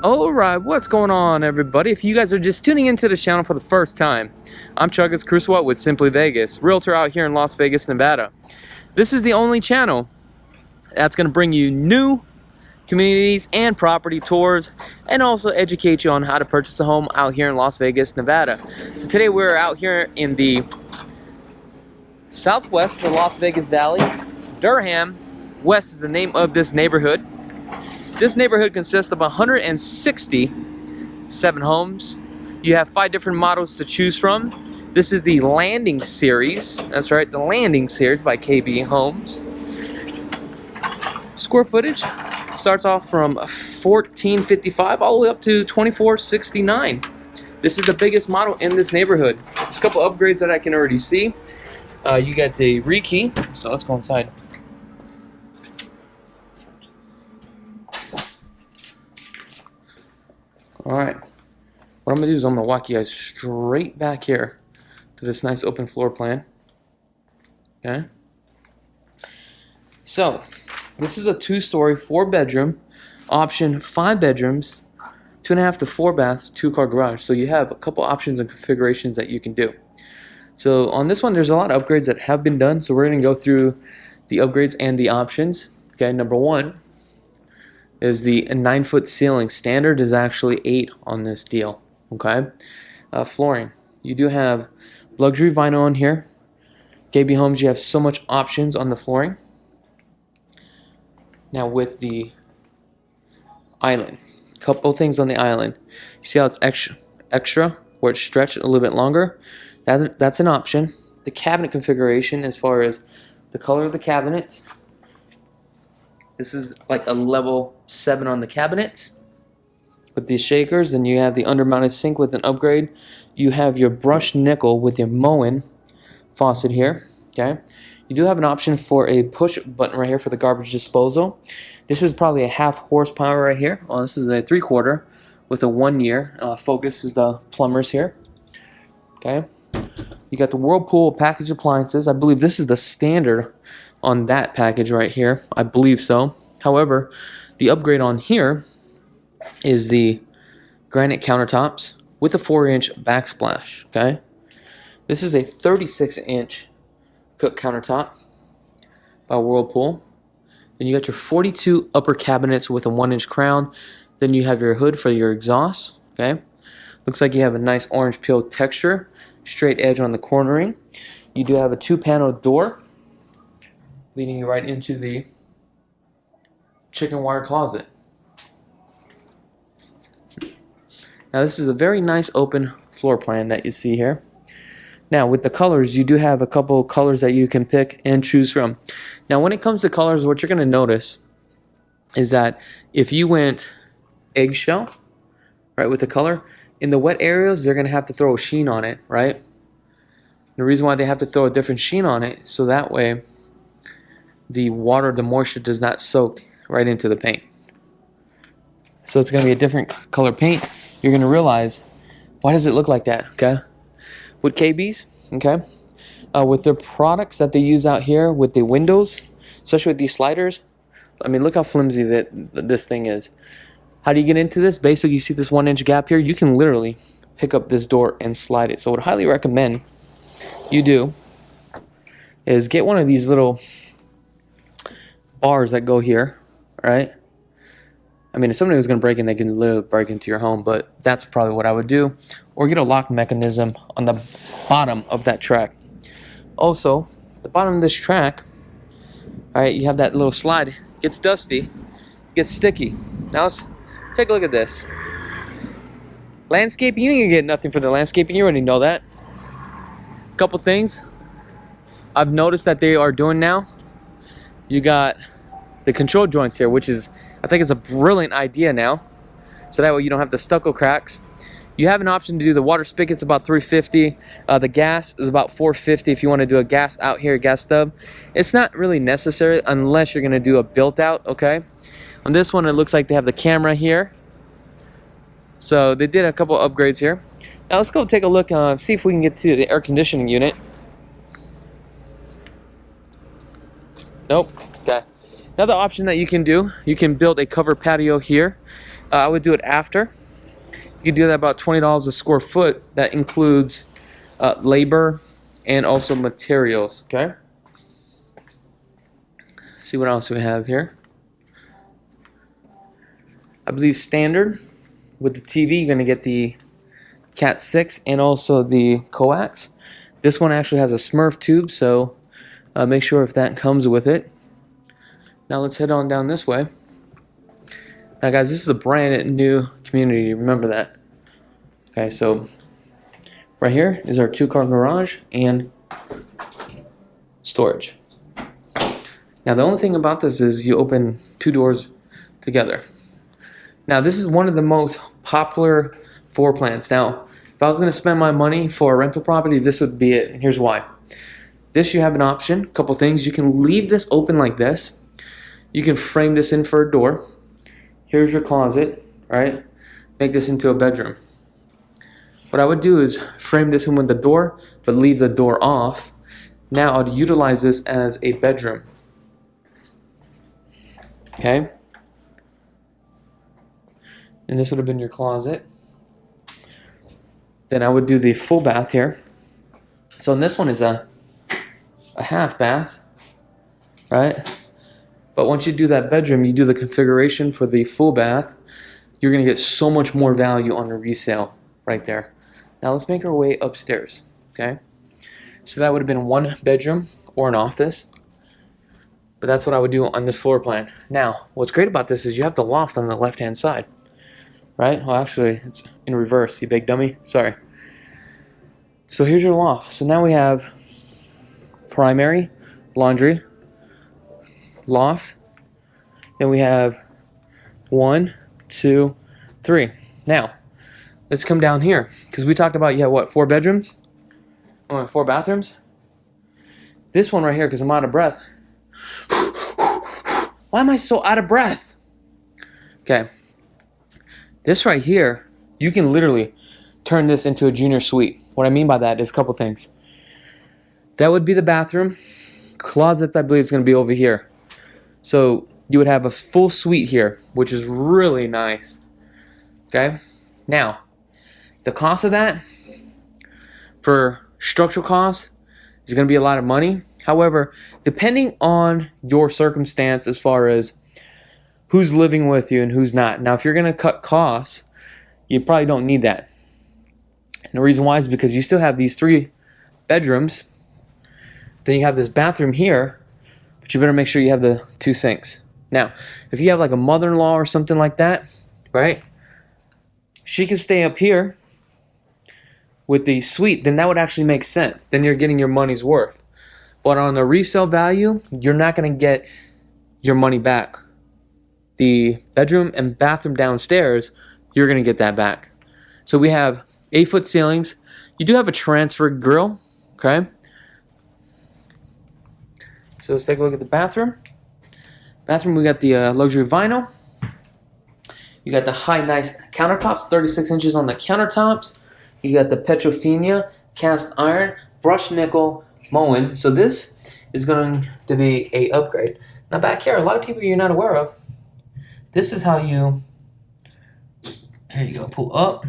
Alright, what's going on, everybody? If you guys are just tuning into the channel for the first time, I'm Chakits Krulsawat with Simply Vegas, Realtor out here in Las Vegas, Nevada. This is the only channel that's going to bring you new communities and property tours, and also educate you on how to purchase a home out here in Las Vegas, Nevada. So today we're out here in the southwest of the Las Vegas Valley. Durham West is the name of this neighborhood. This neighborhood consists of 167 homes. You have 5 different models to choose from. This is the Landing Series. That's right, the Landing Series by KB Homes. Square footage starts off from 1455 all the way up to 2469. This is the biggest model in this neighborhood. There's a couple upgrades that I can already see. You got the rekey, so let's go inside. Alright, what I'm going to do is I'm going to walk you guys straight back here to this nice open floor plan. Okay? So, this is a 2-story, 4-bedroom, option 5 bedrooms, 2.5 to 4 baths, 2-car garage. So you have a couple options and configurations that you can do. So on this one, there's a lot of upgrades that have been done. So we're going to go through the upgrades and the options. Okay, number 1 is the 9-foot ceiling. Standard is actually 8 on this deal. Okay, flooring. You do have luxury vinyl on here. KB Homes, you have so much options on the flooring. Now with the island, couple things on the island. You see how it's extra, where it's stretched a little bit longer. That's an option. The cabinet configuration, as far as the color of the cabinets. This is like a level 7 on the cabinets with these shakers. Then you have the undermounted sink with an upgrade. You have your brushed nickel with your Moen faucet here. Okay. You do have an option for a push button right here for the garbage disposal. This is probably a 1/2 horsepower right here. Well, this is a 3/4 with a 1 year. Focus is the plumbers here. Okay. You got the Whirlpool package appliances. I believe this is the standard on that package right here. I believe so. However, the upgrade on here is the granite countertops with a 4-inch backsplash. Okay. This is a 36-inch cook countertop by Whirlpool. Then you got your 42 upper cabinets with a 1-inch crown. Then you have your hood for your exhaust. Okay, looks like you have a nice orange peel texture, straight edge on the cornering. You do have a 2-panel door leading you right into the chicken wire closet. Now this is a very nice open floor plan that you see here. Now, with the colors, you do have a couple colors that you can pick and choose from. Now, when it comes to colors, what you're going to notice is that if you went eggshell, right, with the color, in the wet areas, they're going to have to throw a sheen on it, right? The reason why they have to throw a different sheen on it, so that way the water, the moisture does not soak right into the paint. So it's going to be a different color paint. You're going to realize, why does it look like that, okay? With KBs, okay, with their products that they use out here with the windows, especially with these sliders, I mean, look how flimsy that this thing is. How do you get into this? Basically, you see this 1-inch gap here. You can literally pick up this door and slide it. So what I highly recommend you do is get one of these little bars that go here, right? I mean, if somebody was going to break in, they can literally break into your home, but that's probably what I would do. Or get a lock mechanism on the bottom of that track. Also, the bottom of this track, all right, you have that little slide. It gets dusty, gets sticky. Now let's take a look at this. Landscaping, you ain't gonna get nothing for the landscaping. You already know that. A couple things I've noticed that they are doing now. You got the control joints here, which is, I think it's a brilliant idea now. So that way you don't have the stucco cracks. You have an option to do the water spigots, about $350. The gas is about $450 if you want to do a gas out here, gas stub. It's not really necessary unless you're going to do a built out, okay? On this one, it looks like they have the camera here. So they did a couple upgrades here. Now let's go take a look, see if we can get to the air conditioning unit. Nope. Okay. Another option that you can do, you can build a covered patio here. I would do it after. You could do that about $20 a square foot. That includes labor and also materials. Okay. See what else we have here. I believe standard with the TV, you're going to get the Cat 6 and also the coax. This one actually has a Smurf tube, so make sure if that comes with it. Now let's head on down this way. Now guys, this is a brand new community, remember that. Okay, so right here is our 2-car garage and storage. Now the only thing about this is you open 2 doors together. Now this is one of the most popular floor plans. Now if I was going to spend my money for a rental property, this would be it, and here's why. This, you have an option, a couple things. You can leave this open like this. You can frame this in for a door. Here's your closet, right? Make this into a bedroom. What I would do is frame this in with the door, but leave the door off. Now I'd utilize this as a bedroom. Okay? And this would have been your closet. Then I would do the full bath here. So in this one is a half bath, right? But once you do that bedroom, you do the configuration for the full bath, you're going to get so much more value on the resale right there. Now let's make our way upstairs, okay? So that would have been 1 bedroom or an office. But that's what I would do on this floor plan. Now, what's great about this is you have the loft on the left-hand side, right? Well, actually, it's in reverse, you big dummy. Sorry. So here's your loft. So now we have primary, laundry, loft. Then we have 1, 2, 3. Now, let's come down here. Because we talked about, you have what, 4 bedrooms? 4 bathrooms? This one right here, because I'm out of breath. Why am I so out of breath? Okay. This right here, you can literally turn this into a junior suite. What I mean by that is a couple things. That would be the bathroom. Closets, I believe, is going to be over here. So you would have a full suite here, which is really nice. Okay? Now, the cost of that for structural costs is going to be a lot of money. However, depending on your circumstance as far as who's living with you and who's not. Now, if you're going to cut costs, you probably don't need that. And the reason why is because you still have these 3 bedrooms. Then you have this bathroom here, but you better make sure you have the 2 sinks. Now, if you have like a mother-in-law or something like that, right? She can stay up here with the suite, then that would actually make sense. Then you're getting your money's worth. But on the resale value, you're not going to get your money back. The bedroom and bathroom downstairs, you're going to get that back. So we have 8-foot ceilings. You do have a transfer grill, okay? So let's take a look at the bathroom. Bathroom, we got the luxury vinyl. You got the high, nice countertops, 36 inches on the countertops. You got the Petrofina cast iron, brushed nickel, Moen. So this is going to be a upgrade. Now back here, a lot of people you're not aware of. This is how you, here you go, pull up.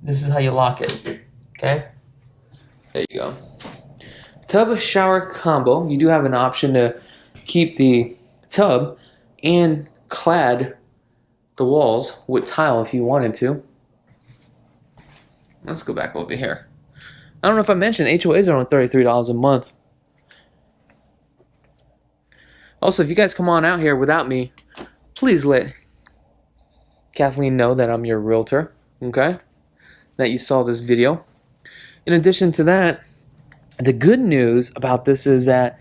This is how you lock it, okay? There you go. Tub shower combo. You do have an option to keep the tub and clad the walls with tile if you wanted to. Let's go back over here. I don't know if I mentioned HOAs are only $33 a month. Also, if you guys come on out here without me, please let Kathleen know that I'm your realtor, okay? That you saw this video. In addition to that, the good news about this is that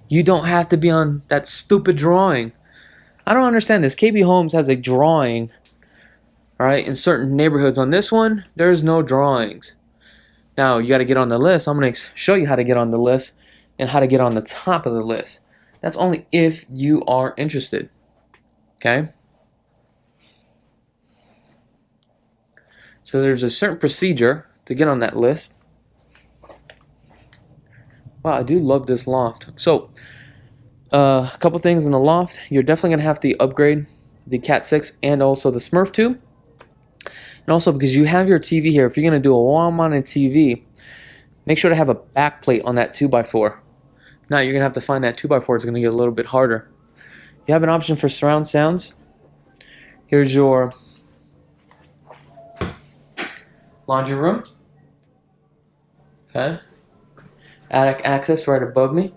you don't have to be on that stupid drawing. I don't understand this. KB Homes has a drawing, all right, in certain neighborhoods. On this one, there's no drawings. Now, you got to get on the list. I'm going to show you how to get on the list and how to get on the top of the list. That's only if you are interested, okay? So there's a certain procedure to get on that list. Wow, I do love this loft. So, a couple things in the loft. You're definitely going to have to upgrade the Cat 6 and also the Smurf tube. And also because you have your TV here, if you're going to do a wall-mounted TV, make sure to have a back plate on that 2x4. Now you're going to have to find that 2x4. It's going to get a little bit harder. You have an option for surround sounds. Here's your laundry room. Okay. Attic access right above me.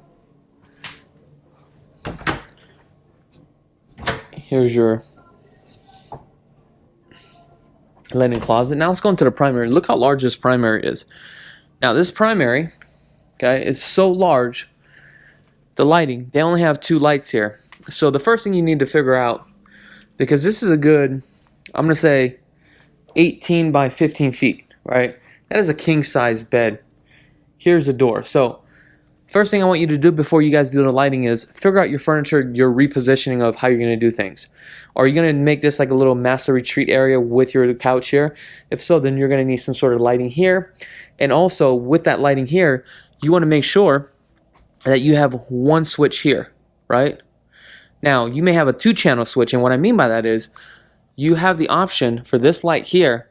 Here's your linen closet. Now let's go into the primary. Look how large this primary is. Now this primary, okay, is so large. The lighting, they only have 2 lights here. So the first thing you need to figure out, because this is a good, I'm going to say 18 by 15 feet, right? That is a king size bed. Here's the door. So first thing I want you to do before you guys do the lighting is figure out your furniture, your repositioning of how you're going to do things. Are you going to make this like a little master retreat area with your couch here? If so, then you're going to need some sort of lighting here. And also with that lighting here, you want to make sure that you have one switch here, right? Now, you may have a 2-channel switch, and what I mean by that is you have the option for this light here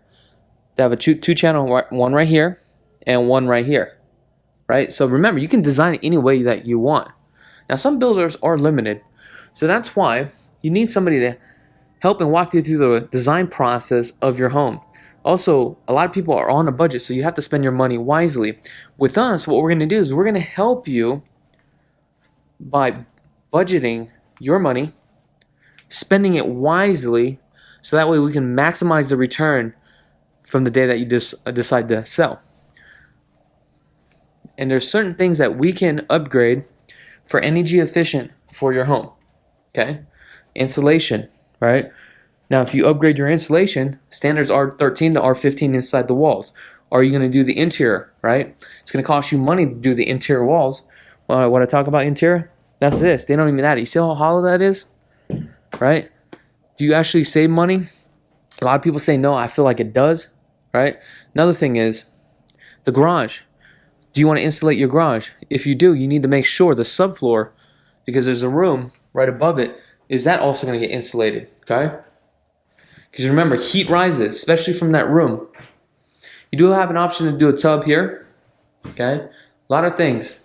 to have a 2-channel, one right here and one right here, right? So remember, you can design it any way that you want. Now, some builders are limited, so that's why you need somebody to help and walk you through the design process of your home. Also, a lot of people are on a budget, so you have to spend your money wisely. With us, what we're going to do is we're going to help you by budgeting your money, spending it wisely, so that way we can maximize the return from the day that you decide to sell. And there's certain things that we can upgrade for energy efficient for your home. Okay? Insulation, right? Now, if you upgrade your insulation, standards R13 to R15 inside the walls. Are you going to do the interior, right? It's going to cost you money to do the interior walls. When I talk about interior, that's this. They don't even add it. You see how hollow that is? Right? Do you actually save money? A lot of people say no. I feel like it does, right? Another thing is the garage. Do you want to insulate your garage? If you do, you need to make sure the subfloor, because there's a room right above it, is that also going to get insulated, okay? Because remember, heat rises, especially from that room. You do have an option to do a tub here, okay? A lot of things.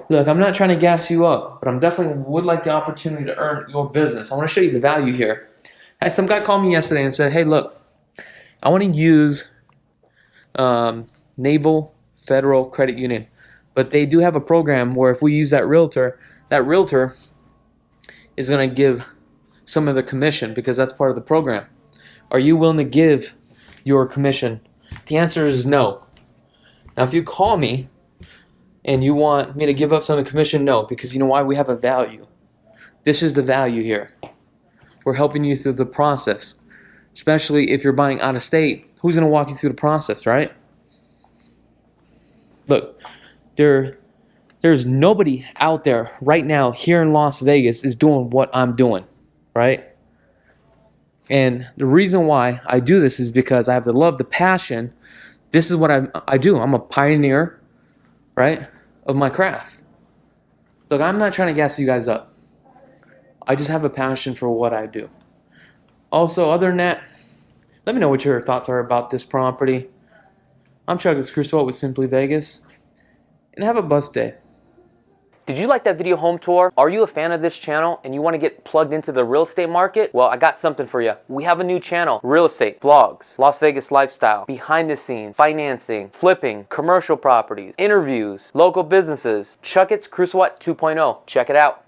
Look, I'm not trying to gas you up, but I'm definitely would like the opportunity to earn your business. I want to show you the value here. I had some guy call me yesterday and said, hey, look, I want to use Naval Federal Credit Union, but they do have a program where if we use that realtor is going to give some of the commission because that's part of the program. Are you willing to give your commission? The answer is no. Now, if you call me and you want me to give up some of the commission, no, because you know why? We have a value. This is the value here. We're helping you through the process, especially if you're buying out of state. Who's going to walk you through the process, right? Look, there's nobody out there right now here in Las Vegas is doing what I'm doing, right? And the reason why I do this is because I have the love, the passion. This is what I do. I'm a pioneer, right, of my craft. Look, I'm not trying to gas you guys up. I just have a passion for what I do. Also, other than that, let me know what your thoughts are about this property. I'm Chakits Krulsawat with Simply Vegas, and have a blessed day. Did you like that video home tour? Are you a fan of this channel and you want to get plugged into the real estate market? Well, I got something for you. We have a new channel, real estate, vlogs, Las Vegas lifestyle, behind the scenes, financing, flipping, commercial properties, interviews, local businesses, Chakits Krulsawat 2.0. Check it out.